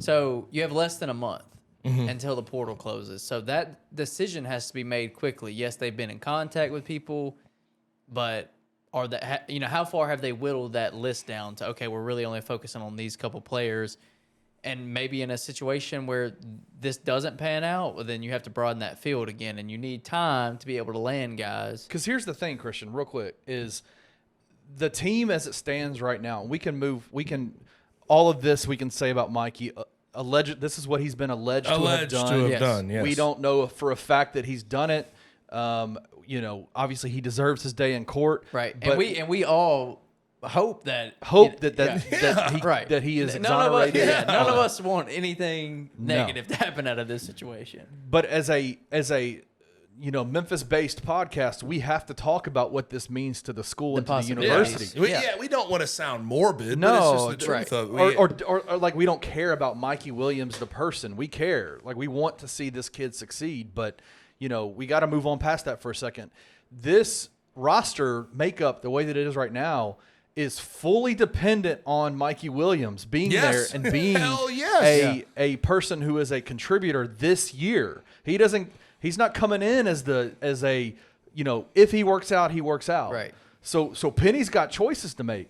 So you have less than a month until the portal closes. So that decision has to be made quickly. Yes, they've been in contact with people, but how far have they whittled that list down to, okay, we're really only focusing on these couple players, and maybe in a situation where this doesn't pan out, well, then you have to broaden that field again, and you need time to be able to land guys. Because here's the thing, Christian, real quick, is the team as it stands right now, all of this we can say about Mikey. This is what he's been alleged to have done. Yes. We don't know for a fact that he's done it. Obviously he deserves his day in court. Right. But we all hope that he is exonerated. None of us want anything negative to happen out of this situation. But as a Memphis-based podcast, we have to talk about what this means to the school and to the university. We don't want to sound morbid, no, but it's just the truth of it. Or like we don't care about Mikey Williams, the person. We care. Like we want to see this kid succeed, but we got to move on past that for a second. This roster makeup, the way that it is right now, is fully dependent on Mikey Williams being there and being a person who is a contributor this year. He's not coming in as if he works out, he works out. Right. So Penny's got choices to make.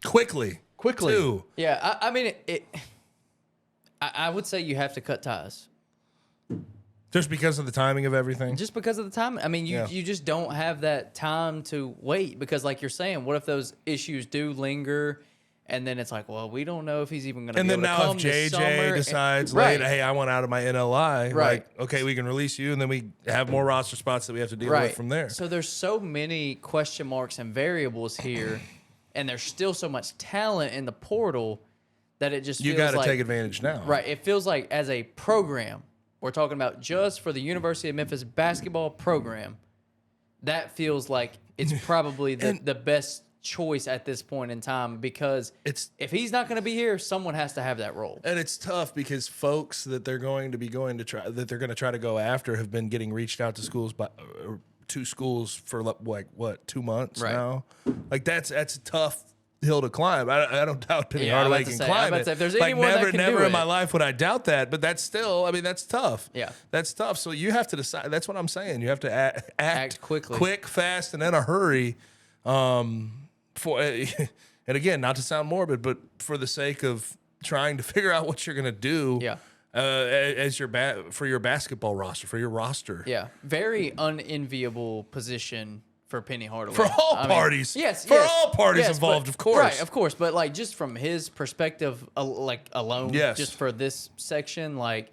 Quickly. Too. Yeah, I mean, I would say you have to cut ties. Just because of the timing of everything? Just because of the time. I mean, you just don't have that time to wait because, like you're saying, what if those issues do linger? And then it's like, well, we don't know if he's even going to be able to come And then now if JJ decides later, hey, I want out of my NLI, like, okay, we can release you, and then we have more roster spots that we have to deal with from there. So there's so many question marks and variables here, and there's still so much talent in the portal that it just feels like... You got to take advantage now. Right. It feels like as a program, we're talking about just for the University of Memphis basketball program, that feels like it's probably the best choice at this point in time because if he's not going to be here, someone has to have that role. And it's tough because folks that they're going to try to go after have been getting reached out to schools two schools for like what 2 months now. Like that's a tough hill to climb. I don't doubt Penny Hardaway can climb it. If there's anyone that can never do in my life would I doubt that. But that's still, I mean, that's tough. Yeah, that's tough. So you have to decide. That's what I'm saying. You have to act quickly, quick, fast, and in a hurry. And again, not to sound morbid, but for the sake of trying to figure out what you're going to do. Yeah. As for your basketball roster, for your roster. Yeah, very unenviable position for Penny Hardaway. For all parties. Yes. For all parties involved, of course. Right, of course. But like just from his perspective, alone, just for this section, like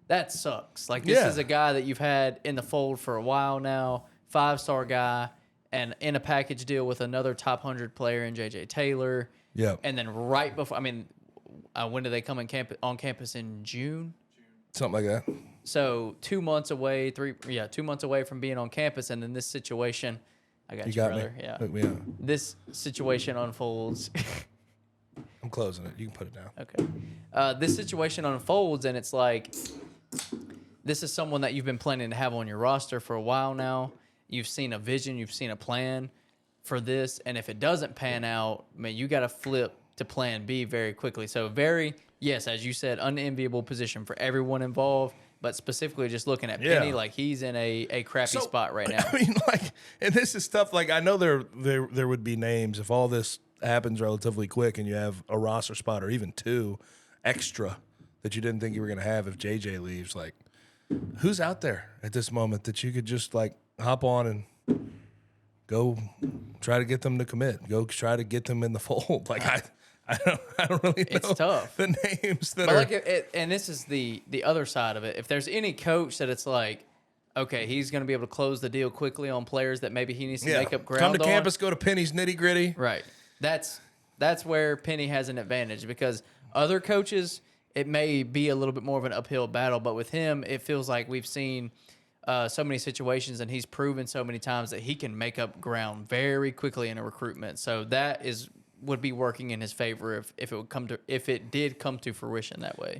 that sucks. Like this is a guy that you've had in the fold for a while now, 5-star guy, and in a package deal with another top 100 player in J.J. Taylor. Yeah. And then right before, I mean, when do they come on campus in June? Something like that. So 2 months away, 2 months away from being on campus, and then this situation, I got you brother. Me. Yeah. Hook me up. This situation unfolds. I'm closing it. You can put it down. Okay. This situation unfolds, and it's like this is someone that you've been planning to have on your roster for a while now. You've seen a vision, you've seen a plan for this, and if it doesn't pan out, man, you got to flip to plan B very quickly. So yes, as you said, unenviable position for everyone involved, but specifically just looking at Penny, like he's in a crappy spot right now. I mean, and this is stuff, like I know there would be names if all this happens relatively quick and you have a roster spot or even two extra that you didn't think you were going to have if JJ leaves. Like, who's out there at this moment that you could just like hop on and go try to get them to commit, go try to get them in the fold? Like I don't really know. It's tough. The names that but are like and this is the other side of it. If there's any coach that it's like, okay, he's going to be able to close the deal quickly on players that maybe he needs to make up ground on. Come to campus, go to Penny's nitty gritty. Right. That's where Penny has an advantage because other coaches, it may be a little bit more of an uphill battle, but with him, it feels like we've seen so many situations, and he's proven so many times that he can make up ground very quickly in a recruitment. So that would be working in his favor if it did come to fruition that way.